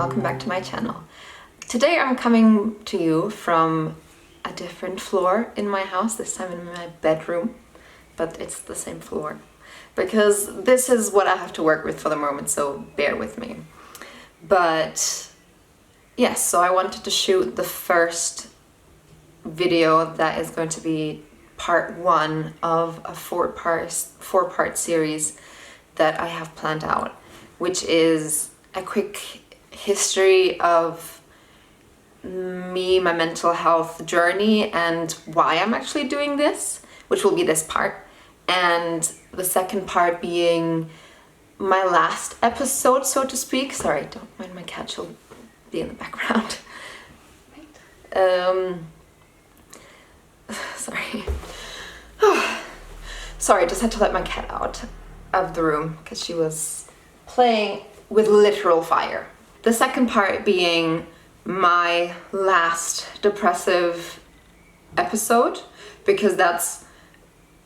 welcome back to my channel. Today I'm coming to you from a different floor in my house, this time in my bedroom, but it's the same floor because this is what I have to work with for the moment, so bear with me. But yes, so I wanted to shoot the first video that is going to be part one of a four-part series that I have planned out, which is a quick history of me, my mental health journey, and why I'm actually doing this, which will be this part. And the second part being my last episode, so to speak. Sorry, don't mind my cat, she'll be in the background. Sorry. Sorry, just had to let my cat out of the room because she was playing with literal fire. The second part being my last depressive episode, because that's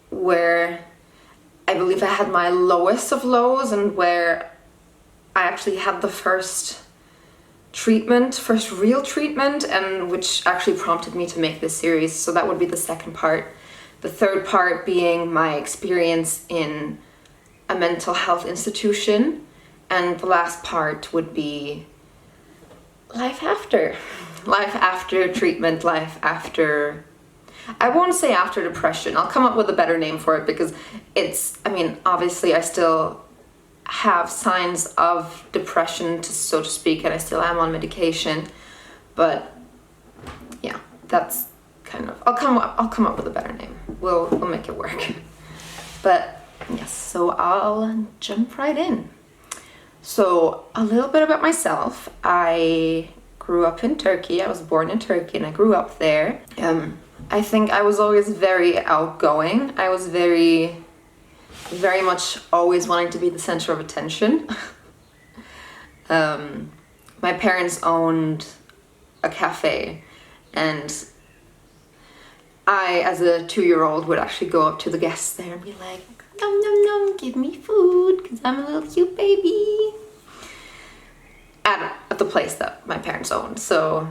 where I believe I had my lowest of lows and where I actually had the first real treatment, and which actually prompted me to make this series. So that would be the second part. The third part being my experience in a mental health institution, and the last part would be life after treatment, life after, I won't say after depression, I'll come up with a better name for it, because it's, I mean, obviously I still have signs of depression, so to speak, and I still am on medication, but yeah, that's kind of, I'll come up with a better name. We'll make it work. But yes, so I'll jump right in. So a little bit about myself. I grew up in Turkey. I was born in Turkey and I grew up there. I think I was always very outgoing. I was very much always wanting to be the center of attention. My parents owned a cafe, and I, as a 2-year-old, would actually go up to the guests there and be like, nom nom nom, give me food, because I'm a little cute baby. At the place that my parents owned. So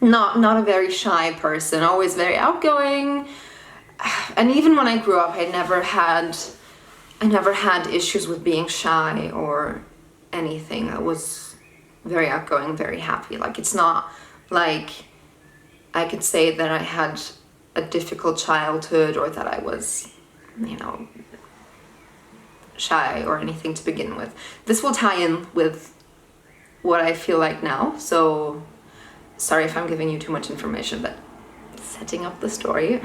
not a very shy person, always very outgoing. And even when I grew up, I never had issues with being shy or anything. I was very outgoing, very happy. Like, it's not like I could say that I had a difficult childhood or that I was, you know, shy or anything to begin with. This will tie in with what I feel like now, so sorry if I'm giving you too much information, but setting up the story.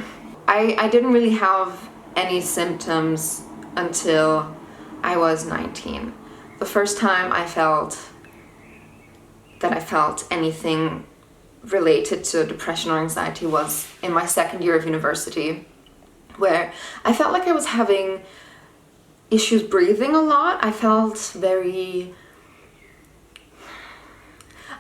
I didn't really have any symptoms until I was 19. The first time I felt anything related to depression or anxiety was in my second year of university, where I felt like I was having issues breathing a lot. I felt very,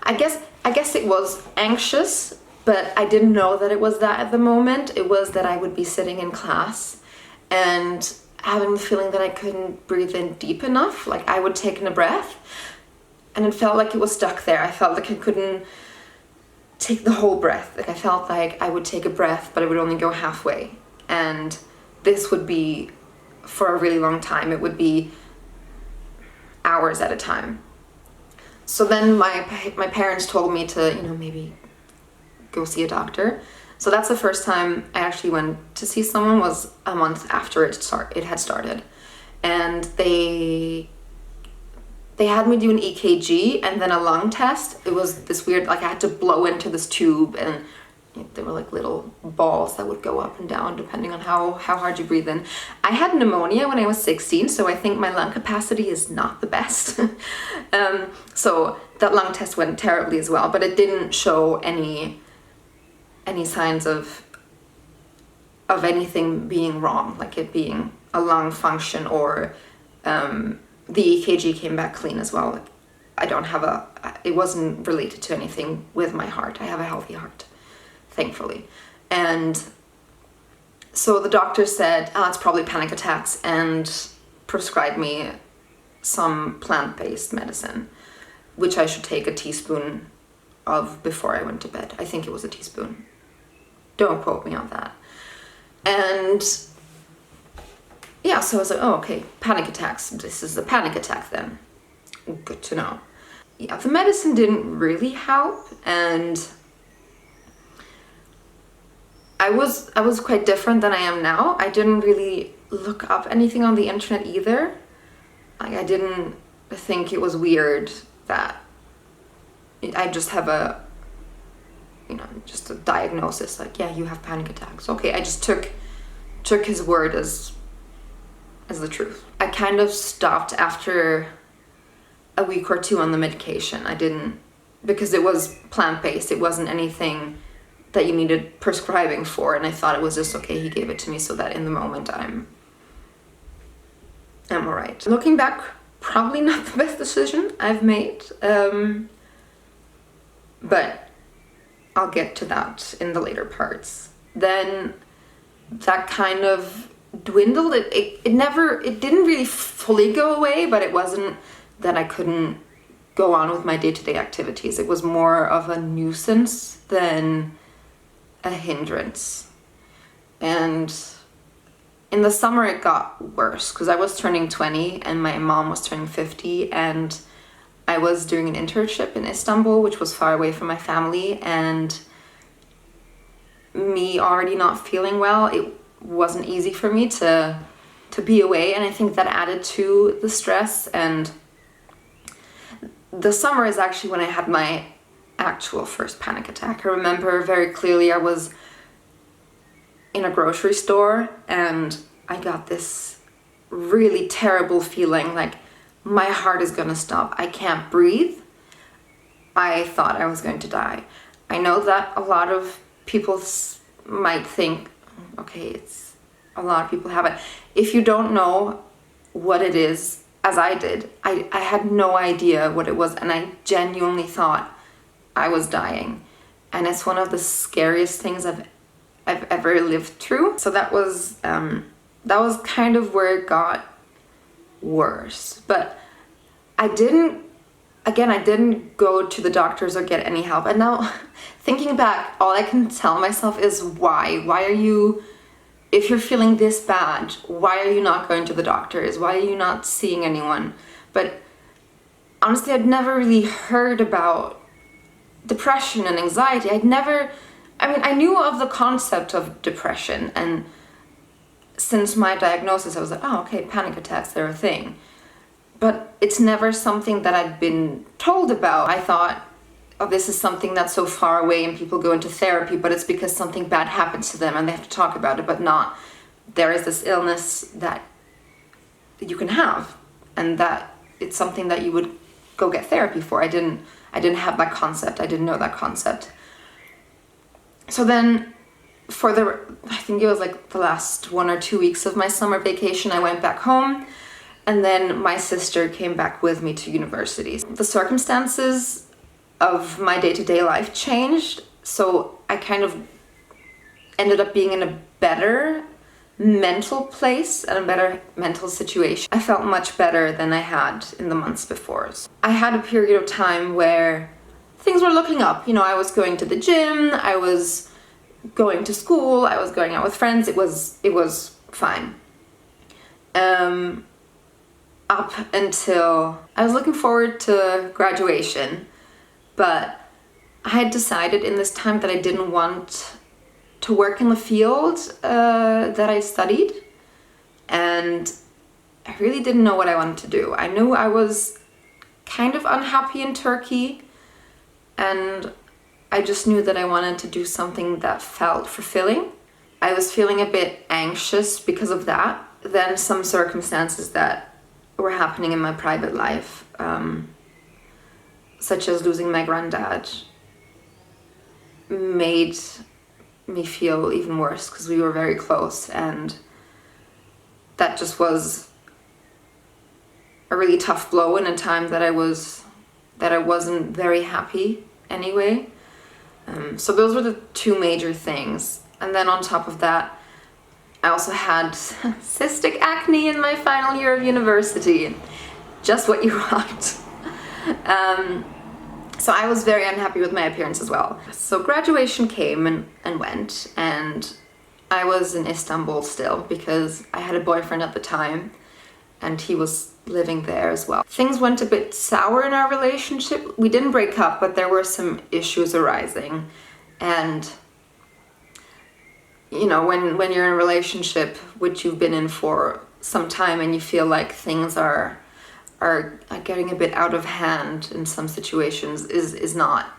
I guess it was anxious, but I didn't know that it was that at the moment. It was that I would be sitting in class and having the feeling that I couldn't breathe in deep enough. Like, I would take in a breath and it felt like it was stuck there. I felt like I couldn't take the whole breath. Like, I felt like I would take a breath, but it would only go halfway. And this would be for a really long time. It would be hours at a time. So then my parents told me to, you know, maybe go see a doctor. So that's the first time I actually went to see someone, was a month after it had started. And they had me do an EKG and then a lung test. It was this weird, like, I had to blow into this tube, and there were like little balls that would go up and down depending on how hard you breathe in. I had pneumonia when I was 16, so I think my lung capacity is not the best. So that lung test went terribly as well, but it didn't show any signs of anything being wrong, like it being a lung function, or the EKG came back clean as well. Like, I don't have it wasn't related to anything with my heart. I have a healthy heart, thankfully. And so the doctor said, it's probably panic attacks, and prescribed me some plant-based medicine. which I should take a teaspoon of before I went to bed. I think it was a teaspoon. Don't quote me on that. And yeah, so I was like, oh, okay, panic attacks. This is a panic attack then. Good to know. Yeah, the medicine didn't really help, and I was quite different than I am now. I didn't really look up anything on the internet either. Like, I didn't think it was weird that I just have a, just a diagnosis, like, yeah, you have panic attacks. Okay, I just took his word as the truth. I kind of stopped after a week or two on the medication. I didn't, because it was plant-based. It wasn't anything that you needed prescribing for, and I thought it was just okay. He gave it to me so that in the moment I'm all right. Looking back, probably not the best decision I've made, but I'll get to that in the later parts. Then that kind of dwindled. It didn't really fully go away, but it wasn't that I couldn't go on with my day-to-day activities. It was more of a nuisance than a hindrance. And in the summer it got worse because I was turning 20 and my mom was turning 50, and I was doing an internship in Istanbul, which was far away from my family, and me already not feeling well, it wasn't easy for me to be away, and I think that added to the stress. And the summer is actually when I had my actual first panic attack. I remember very clearly I was in a grocery store and I got this really terrible feeling like my heart is gonna stop. I can't breathe. I thought I was going to die. I know that a lot of people might think, okay, it's a lot of people have it. If you don't know what it is, as I did, I had no idea what it was, and I genuinely thought I was dying. And it's one of the scariest things I've ever lived through. So that was kind of where it got worse. But I didn't go to the doctors or get any help. And now, thinking back, all I can tell myself is why? Why are you, if you're feeling this bad, why are you not going to the doctors? Why are you not seeing anyone? But honestly, I'd never really heard about depression and anxiety. I knew of the concept of depression, and since my diagnosis, I was like, oh, okay, panic attacks, they're a thing. But it's never something that I'd been told about. I thought, oh, this is something that's so far away and people go into therapy, but it's because something bad happens to them and they have to talk about it, but not, there is this illness that you can have and that it's something that you would go get therapy for. I didn't have that concept. I didn't know that concept. So then I think it was like the last 1 or 2 weeks of my summer vacation, I went back home, and then my sister came back with me to university. The circumstances of my day-to-day life changed, so I kind of ended up being in a better mental place and a better mental situation. I felt much better than I had in the months before. So I had a period of time where things were looking up. I was going to the gym, I was going to school, I was going out with friends. It was fine. Up until I was looking forward to graduation, but I had decided in this time that I didn't want to work in the field that I studied, and I really didn't know what I wanted to do. I knew I was kind of unhappy in Turkey, and I just knew that I wanted to do something that felt fulfilling. I was feeling a bit anxious because of that. Then some circumstances that were happening in my private life, such as losing my granddad, made me feel even worse because we were very close, and that just was a really tough blow in a time that I wasn't very happy anyway. So those were the two major things. And then on top of that, I also had cystic acne in my final year of university. Just what you want. So I was very unhappy with my appearance as well. So graduation came and went, and I was in Istanbul still because I had a boyfriend at the time and he was living there as well. Things went a bit sour in our relationship. We didn't break up, but there were some issues arising. And you know, when you're in a relationship which you've been in for some time and you feel like things are getting a bit out of hand in some situations is not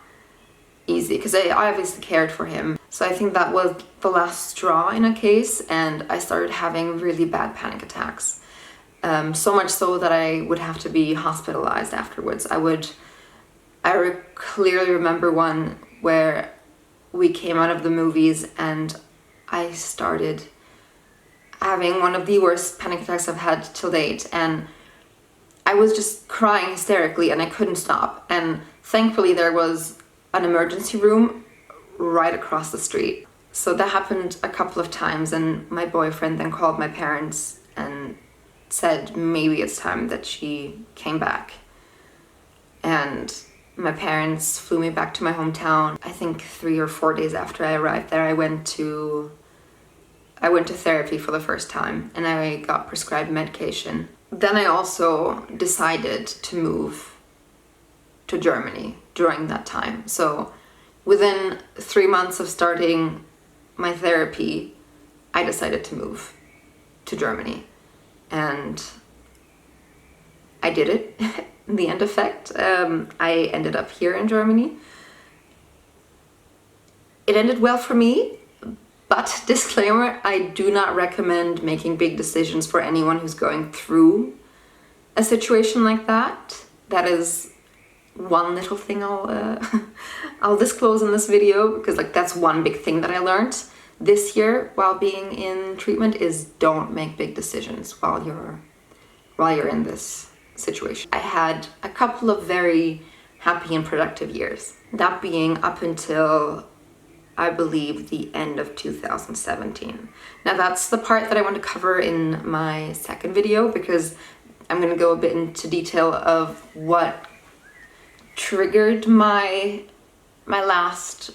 easy, because I obviously cared for him. So I think that was the last straw in a case, and I started having really bad panic attacks. So much so that I would have to be hospitalized afterwards. I clearly remember one where we came out of the movies and I started having one of the worst panic attacks I've had till date, and I was just crying hysterically and I couldn't stop. And thankfully there was an emergency room right across the street. So that happened a couple of times, and my boyfriend then called my parents and said maybe it's time that she came back. And my parents flew me back to my hometown. I think 3 or 4 days after I arrived there, I went to therapy for the first time, and I got prescribed medication. Then I also decided to move to Germany during that time. So within 3 months of starting my therapy, I decided to move to Germany. And I did it in the end effect. I ended up here in Germany. It ended well for me, but disclaimer, I do not recommend making big decisions for anyone who's going through a situation like that. That is one little thing I'll disclose in this video, because like that's one big thing that I learned this year while being in treatment is don't make big decisions while you're in this situation. I had a couple of very happy and productive years, that being up until I believe the end of 2017. Now that's the part that I want to cover in my second video, because I'm going to go a bit into detail of what triggered my last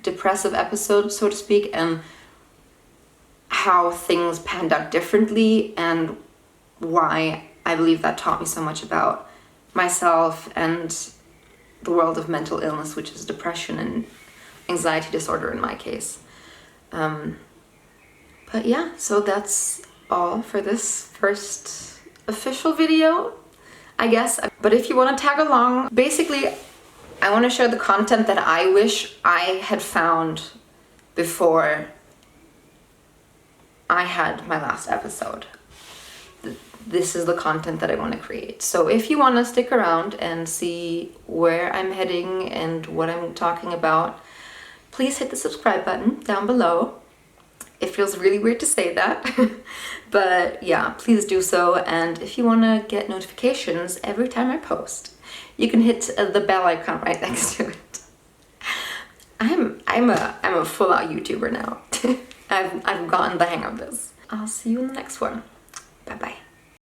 depressive episode, so to speak, and how things panned out differently, and why I believe that taught me so much about myself and the world of mental illness, which is depression and anxiety disorder in my case. But yeah, so that's all for this first official video, I guess. But if you want to tag along, basically I want to share the content that I wish I had found before I had my last episode. This is the content that I want to create. So if you want to stick around and see where I'm heading and what I'm talking about, please hit the subscribe button down below. It feels really weird to say that, but yeah, please do so. And if you want to get notifications every time I post, you can hit the bell icon right next to it. I'm a full-out YouTuber now. I've gotten the hang of this. I'll see you in the next one. Bye bye.